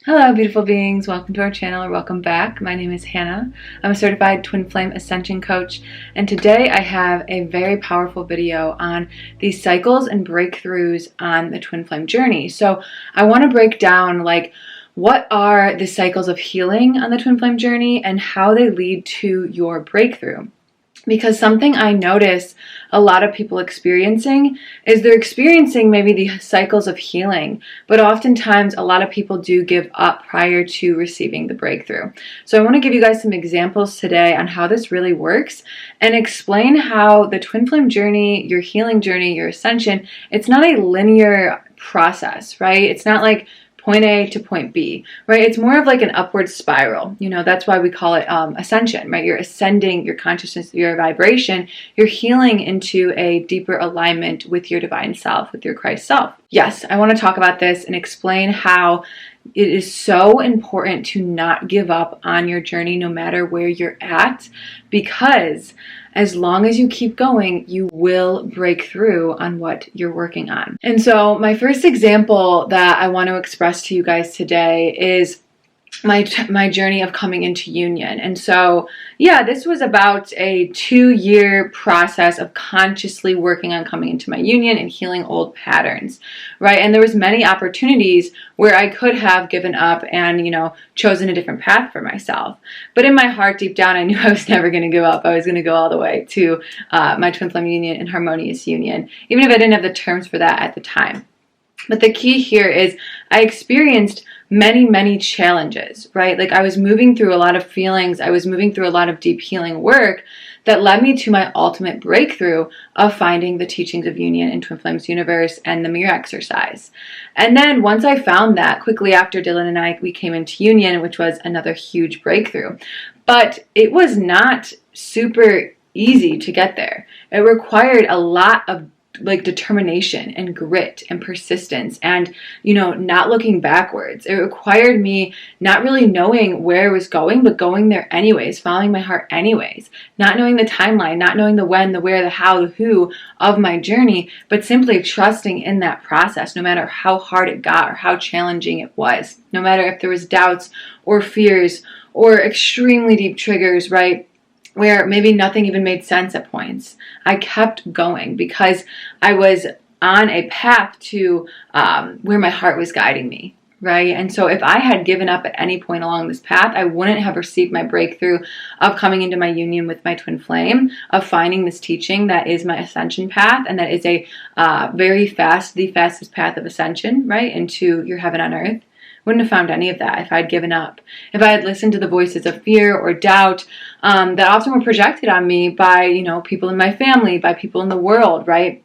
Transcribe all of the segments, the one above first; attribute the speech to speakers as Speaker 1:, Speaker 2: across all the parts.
Speaker 1: Hello, beautiful beings. Welcome to our channel, or welcome back. My name is Hannah. I'm a certified Twin Flame Ascension Coach, and today I have a very powerful video on the cycles and breakthroughs on the Twin Flame journey. So I want to break down what are the cycles of healing on the Twin Flame journey and how they lead to your breakthrough. Because something I notice a lot of people experiencing is they're experiencing maybe the cycles of healing, but oftentimes a lot of people do give up prior to receiving the breakthrough. So I want to give you guys some examples today on how this really works and explain how the Twin Flame journey, your healing journey, your ascension, it's not a linear process, right? It's not like point A to point B, right? It's more of like an upward spiral. You know, that's why we call it ascension, right? You're ascending your consciousness, your vibration. You're healing into a deeper alignment with your divine self, with your Christ self. Yes, I want to talk about this and explain how it is so important to not give up on your journey no matter where you're at, because as long as you keep going, you will break through on what you're working on. And so my first example that I want to express to you guys today is my journey of coming into union. And so, yeah, this was about a 2-year process of consciously working on coming into my union and healing old patterns, right? And there was many opportunities where I could have given up and, chosen a different path for myself. But in my heart, deep down, I knew I was never going to give up. I was going to go all the way to my Twin Flame Union and Harmonious Union, even if I didn't have the terms for that at the time. But the key here is I experienced many challenges, right? Like I was moving through a lot of feelings. I was moving through a lot of deep healing work that led me to my ultimate breakthrough of finding the teachings of union in Twin Flames universe and the mirror exercise. And then once I found that, quickly after Dylan and we came into union, which was another huge breakthrough. But it was not super easy to get there. It required a lot of determination and grit and persistence and, not looking backwards. It required me not really knowing where I was going, but going there anyways, following my heart anyways, not knowing the timeline, not knowing the when, the where, the how, the who of my journey, but simply trusting in that process, no matter how hard it got or how challenging it was, no matter if there was doubts or fears or extremely deep triggers, right? Where maybe nothing even made sense at points. I kept going because I was on a path to where my heart was guiding me, right? And so if I had given up at any point along this path, I wouldn't have received my breakthrough of coming into my union with my twin flame, of finding this teaching that is my ascension path, and that is a the fastest path of ascension, right, into your heaven on earth. Wouldn't have found any of that if I'd given up. If I had listened to the voices of fear or doubt that often were projected on me by, people in my family, by people in the world, right?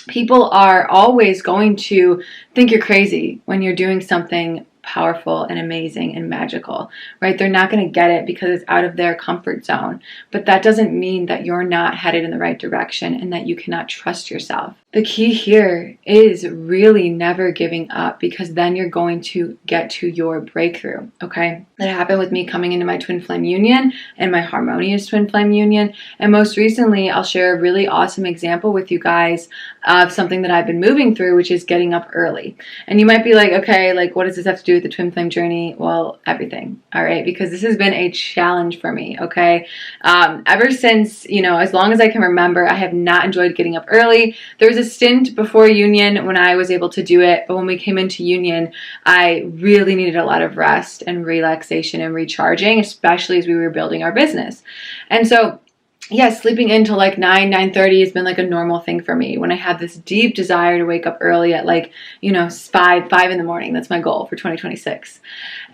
Speaker 1: People are always going to think you're crazy when you're doing something powerful and amazing and magical, right? They're not going to get it because it's out of their comfort zone. But that doesn't mean that you're not headed in the right direction and that you cannot trust yourself. The key here is really never giving up, because then you're going to get to your breakthrough, okay? That happened with me coming into my Twin Flame Union and my Harmonious Twin Flame Union. And most recently, I'll share a really awesome example with you guys of something that I've been moving through, which is getting up early. And you might be like, okay, what does this have to do with the Twin Flame journey? Well, everything, all right? Because this has been a challenge for me, okay? Ever since, as long as I can remember, I have not enjoyed getting up early. There was a stint before union when I was able to do it, but when we came into union, I really needed a lot of rest and relaxation and recharging, especially as we were building our business. And so, sleeping in till 9:30 has been a normal thing for me. When I had this deep desire to wake up early at 5 in the morning, that's my goal for 2026.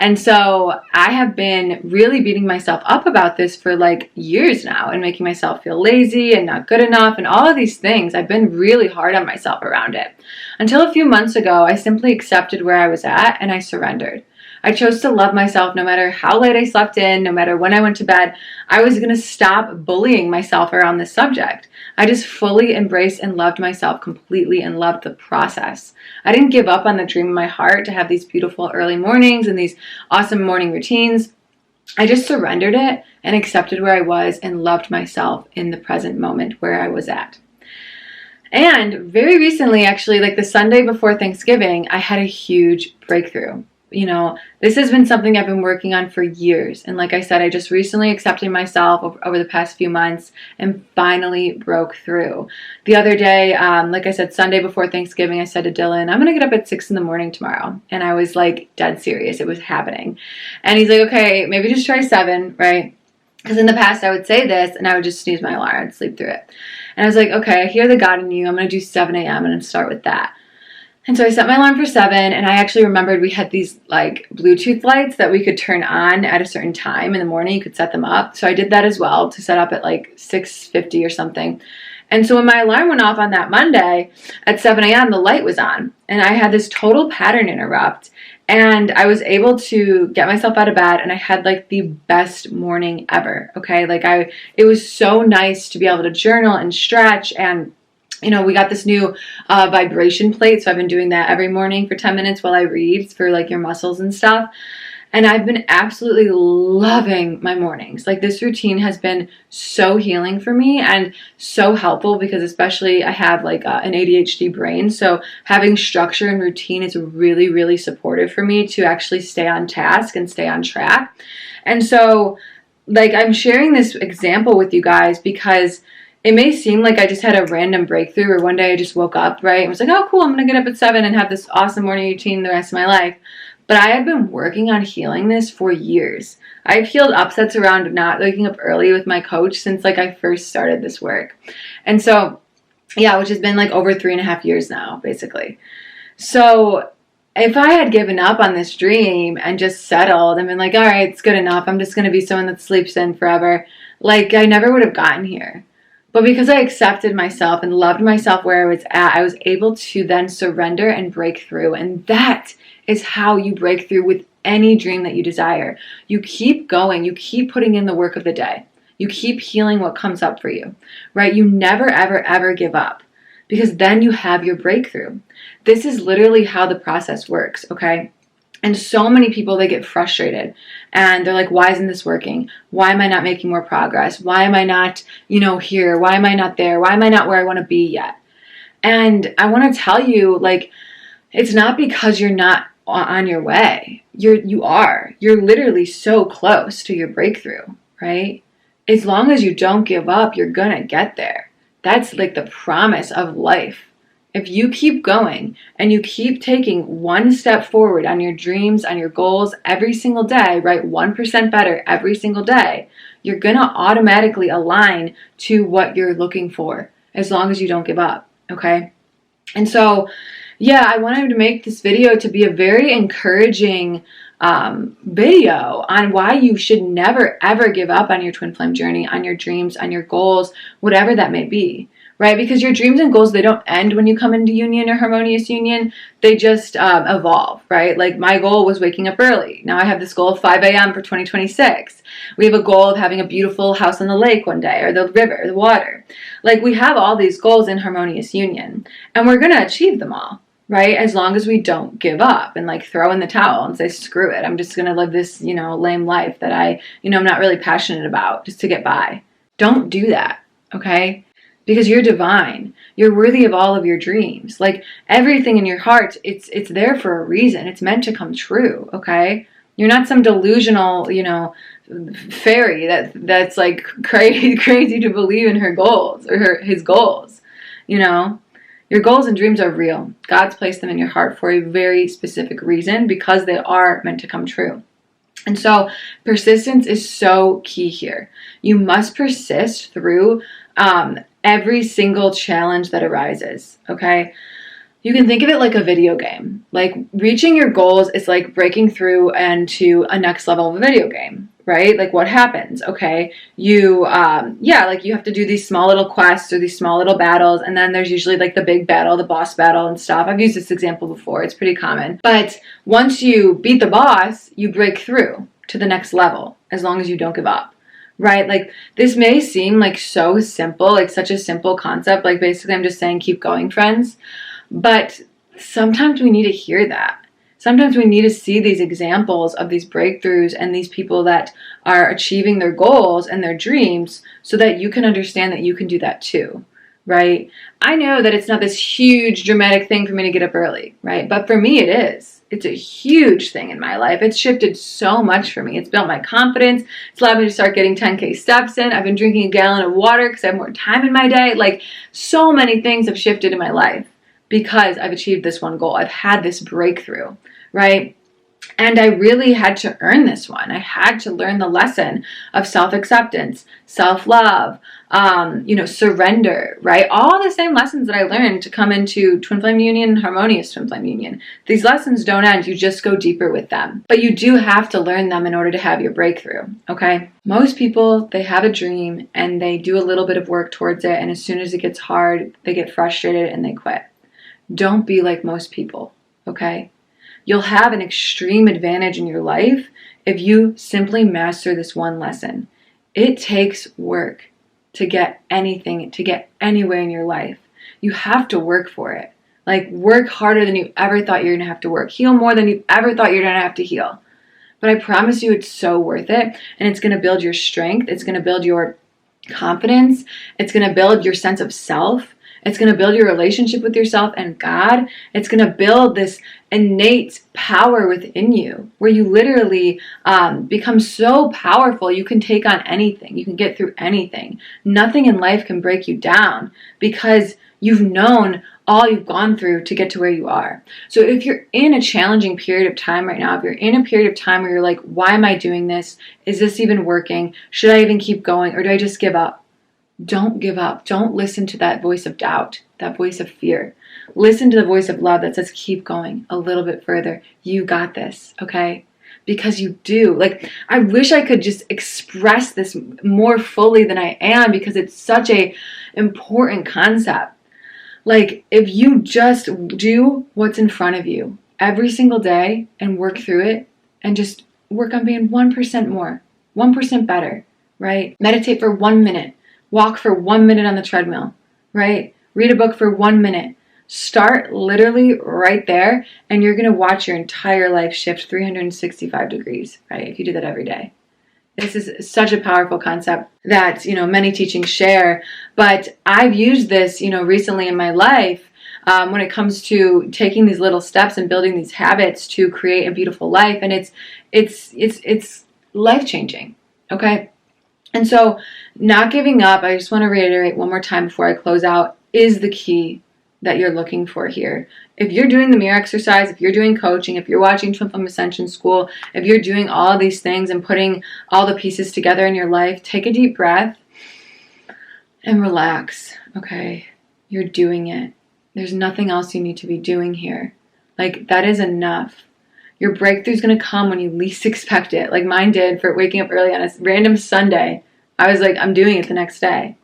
Speaker 1: And so I have been really beating myself up about this for years now and making myself feel lazy and not good enough and all of these things. I've been really hard on myself around it. Until a few months ago, I simply accepted where I was at and I surrendered. I chose to love myself no matter how late I slept in, no matter when I went to bed. I was going to stop bullying myself around this subject. I just fully embraced and loved myself completely and loved the process. I didn't give up on the dream of my heart to have these beautiful early mornings and these awesome morning routines. I just surrendered it and accepted where I was and loved myself in the present moment where I was at. And very recently, actually, the Sunday before Thanksgiving, I had a huge breakthrough. this has been something I've been working on for years. And like I said, I just recently accepted myself over the past few months and finally broke through. The other day, like I said, Sunday before Thanksgiving, I said to Dylan, I'm going to get up at 6 in the morning tomorrow. And I was like dead serious. It was happening. And he's like, okay, maybe just try 7, right? Because in the past I would say this and I would just snooze my alarm and sleep through it. And I was like, okay, I hear the God in you. I'm going to do 7 a.m. and start with that. And so I set my alarm for 7, and I actually remembered we had these like Bluetooth lights that we could turn on at a certain time in the morning. You could set them up. So I did that as well to set up at like 6:50 or something. And so when my alarm went off on that Monday at 7 a.m., the light was on, and I had this total pattern interrupt. And I was able to get myself out of bed, and I had like the best morning ever. Okay. It was so nice to be able to journal and stretch, and we got this new vibration plate. So I've been doing that every morning for 10 minutes while I read for like your muscles and stuff. And I've been absolutely loving my mornings. Like, this routine has been so healing for me and so helpful, because especially I have like an ADHD brain. So having structure and routine is really, really supportive for me to actually stay on task and stay on track. And so like, I'm sharing this example with you guys because it may seem like I just had a random breakthrough, or one day I just woke up, right? And was like, oh, cool, I'm going to get up at 7 and have this awesome morning routine the rest of my life. But I have been working on healing this for years. I've healed upsets around not waking up early with my coach since like I first started this work. And so, yeah, which has been like over 3.5 years now, basically. So if I had given up on this dream and just settled and been like, all right, it's good enough, I'm just going to be someone that sleeps in forever, like I never would have gotten here. But because I accepted myself and loved myself where I was at, I was able to then surrender and break through. And that is how you break through with any dream that you desire. You keep going. You keep putting in the work of the day. You keep healing what comes up for you, right? You never, ever, ever give up, because then you have your breakthrough. This is literally how the process works, okay? And so many people, they get frustrated and they're like, why isn't this working? Why am I not making more progress? Why am I not, here? Why am I not there? Why am I not where I want to be yet? And I want to tell you, like, it's not because you're not on your way. You are. You're literally so close to your breakthrough, right? As long as you don't give up, you're going to get there. That's like the promise of life. If you keep going and you keep taking one step forward on your dreams, on your goals every single day, right? 1% better every single day, you're going to automatically align to what you're looking for, as long as you don't give up. Okay. And so, yeah, I wanted to make this video to be a very encouraging video on why you should never, ever give up on your twin flame journey, on your dreams, on your goals, whatever that may be. Right? Because your dreams and goals, they don't end when you come into union or harmonious union. They just evolve, right? Like, my goal was waking up early. Now I have this goal of 5 a.m. for 2026. We have a goal of having a beautiful house on the lake one day, or the river, the water. Like, we have all these goals in harmonious union, and we're going to achieve them all, right? As long as we don't give up and like throw in the towel and say, screw it, I'm just going to live this, lame life that I'm not really passionate about just to get by. Don't do that, okay? Because you're divine. You're worthy of all of your dreams. Like, everything in your heart, it's there for a reason. It's meant to come true, okay? You're not some delusional, fairy that's like crazy to believe in her goals or his goals, Your goals and dreams are real. God's placed them in your heart for a very specific reason, because they are meant to come true. And so persistence is so key here. You must persist through every single challenge that arises, okay? You can think of it like a video game. Like, reaching your goals is like breaking through into a next level of a video game, right? Like, what happens? Okay, you have to do these small little quests or these small little battles, and then there's usually like the big battle, the boss battle and stuff. I've used this example before. It's pretty common. But once you beat the boss, you break through to the next level, as long as you don't give up. Right? Like, this may seem like so simple, like such a simple concept. Like, basically I'm just saying, keep going, friends. But sometimes we need to hear that. Sometimes we need to see these examples of these breakthroughs and these people that are achieving their goals and their dreams, so that you can understand that you can do that too. Right? I know that it's not this huge dramatic thing for me to get up early, right? But for me, it is. It's a huge thing in my life. It's shifted so much for me. It's built my confidence. It's allowed me to start getting 10K steps in. I've been drinking a gallon of water because I have more time in my day. Like, so many things have shifted in my life because I've achieved this one goal. I've had this breakthrough, right? And I really had to earn this one. I had to learn the lesson of self-acceptance, self-love, surrender, right? All the same lessons that I learned to come into Twin Flame Union and Harmonious Twin Flame Union. These lessons don't end. You just go deeper with them. But you do have to learn them in order to have your breakthrough, okay? Most people, they have a dream and they do a little bit of work towards it. And as soon as it gets hard, they get frustrated and they quit. Don't be like most people, okay? You'll have an extreme advantage in your life if you simply master this one lesson. It takes work to get anything, to get anywhere in your life. You have to work for it. Like, work harder than you ever thought you're going to have to work. Heal more than you ever thought you're going to have to heal. But I promise you it's so worth it. And it's going to build your strength. It's going to build your confidence. It's going to build your sense of self. It's going to build your relationship with yourself and God. It's going to build this innate power within you where you literally become so powerful. You can take on anything. You can get through anything. Nothing in life can break you down because you've known all you've gone through to get to where you are. So if you're in a challenging period of time right now, if you're in a period of time where you're like, why am I doing this? Is this even working? Should I even keep going? Or do I just give up? Don't give up. Don't listen to that voice of doubt, that voice of fear. Listen to the voice of love that says, keep going a little bit further. You got this, okay? Because you do. Like, I wish I could just express this more fully than I am because it's such a important concept. Like, if you just do what's in front of you every single day and work through it and just work on being 1% more, 1% better, right? Meditate for 1 minute. Walk for 1 minute on the treadmill, right? Read a book for 1 minute. Start literally right there, and you're going to watch your entire life shift 365 degrees, right? If you do that every day. This is such a powerful concept that, many teachings share, but I've used this, recently in my life when it comes to taking these little steps and building these habits to create a beautiful life, and it's life-changing, okay? And so not giving up, I just want to reiterate one more time before I close out, is the key that you're looking for here. If you're doing the mirror exercise, if you're doing coaching, if you're watching Twin Flame Ascension School, if you're doing all of these things and putting all the pieces together in your life, take a deep breath and relax, okay? You're doing it. There's nothing else you need to be doing here. Like, that is enough. Your breakthrough is going to come when you least expect it. Like mine did for waking up early on a random Sunday. I was like, I'm doing it the next day,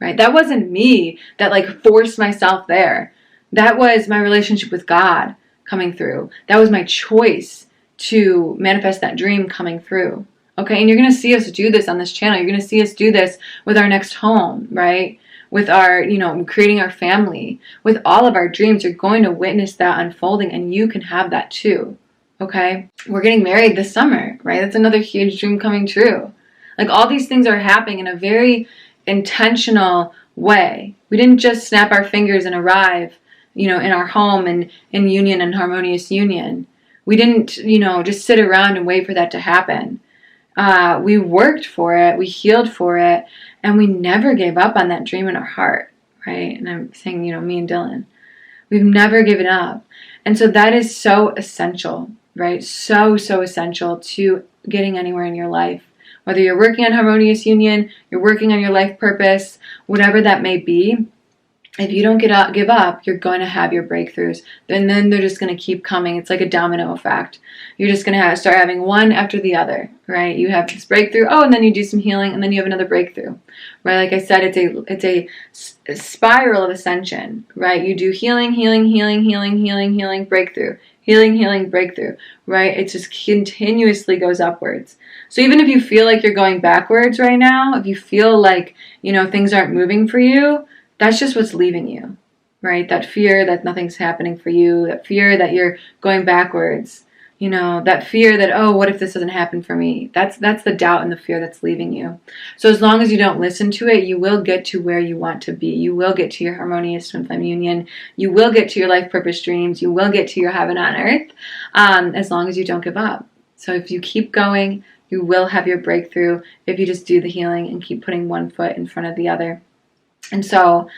Speaker 1: right? That wasn't me that like forced myself there. That was my relationship with God coming through. That was my choice to manifest that dream coming through. Okay, and you're going to see us do this on this channel. You're going to see us do this with our next home, right? With our, creating our family. With all of our dreams, you're going to witness that unfolding, and you can have that too. Okay, we're getting married this summer, right? That's another huge dream coming true. Like, all these things are happening in a very intentional way. We didn't just snap our fingers and arrive, in our home and in union and harmonious union. We didn't, just sit around and wait for that to happen. We worked for it, we healed for it, and we never gave up on that dream in our heart, right? And I'm saying, me and Dylan, we've never given up. And so that is so essential, right? So essential to getting anywhere in your life. Whether you're working on harmonious union, you're working on your life purpose, whatever that may be, if you don't give up, you're going to have your breakthroughs. And then they're just going to keep coming. It's like a domino effect. You're just going to start having one after the other, right? You have this breakthrough, and then you do some healing, and then you have another breakthrough, right? Like I said, it's a spiral of ascension, right? You do healing, breakthrough. Healing, breakthrough, right? It just continuously goes upwards. So even if you feel like you're going backwards right now, if you feel like, things aren't moving for you, that's just what's leaving you, right? That fear that nothing's happening for you, that fear that you're going backwards, you know, that fear that, oh, what if this doesn't happen for me? That's the doubt and the fear that's leaving you. So as long as you don't listen to it, you will get to where you want to be. You will get to your harmonious twin flame union. You will get to your life purpose dreams. You will get to your heaven on earth, as long as you don't give up. So if you keep going, you will have your breakthrough if you just do the healing and keep putting one foot in front of the other. And so,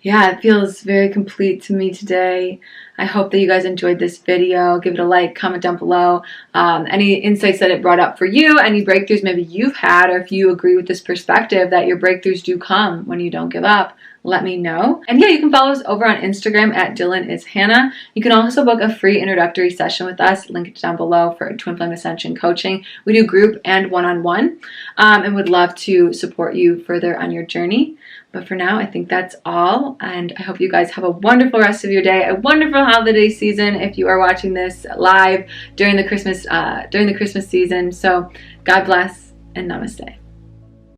Speaker 1: yeah, it feels very complete to me today. I hope that you guys enjoyed this video. Give it a like, comment down below. Any insights that it brought up for you, any breakthroughs maybe you've had, or if you agree with this perspective that your breakthroughs do come when you don't give up, let me know. And yeah, you can follow us over on Instagram at DylanIsHannah. You can also book a free introductory session with us, linked down below, for Twin Flame Ascension coaching. We do group and one-on-one, and would love to support you further on your journey. But for now, I think that's all, and I hope you guys have a wonderful rest of your day, a wonderful holiday season if you are watching this live during the Christmas season. So God bless and namaste.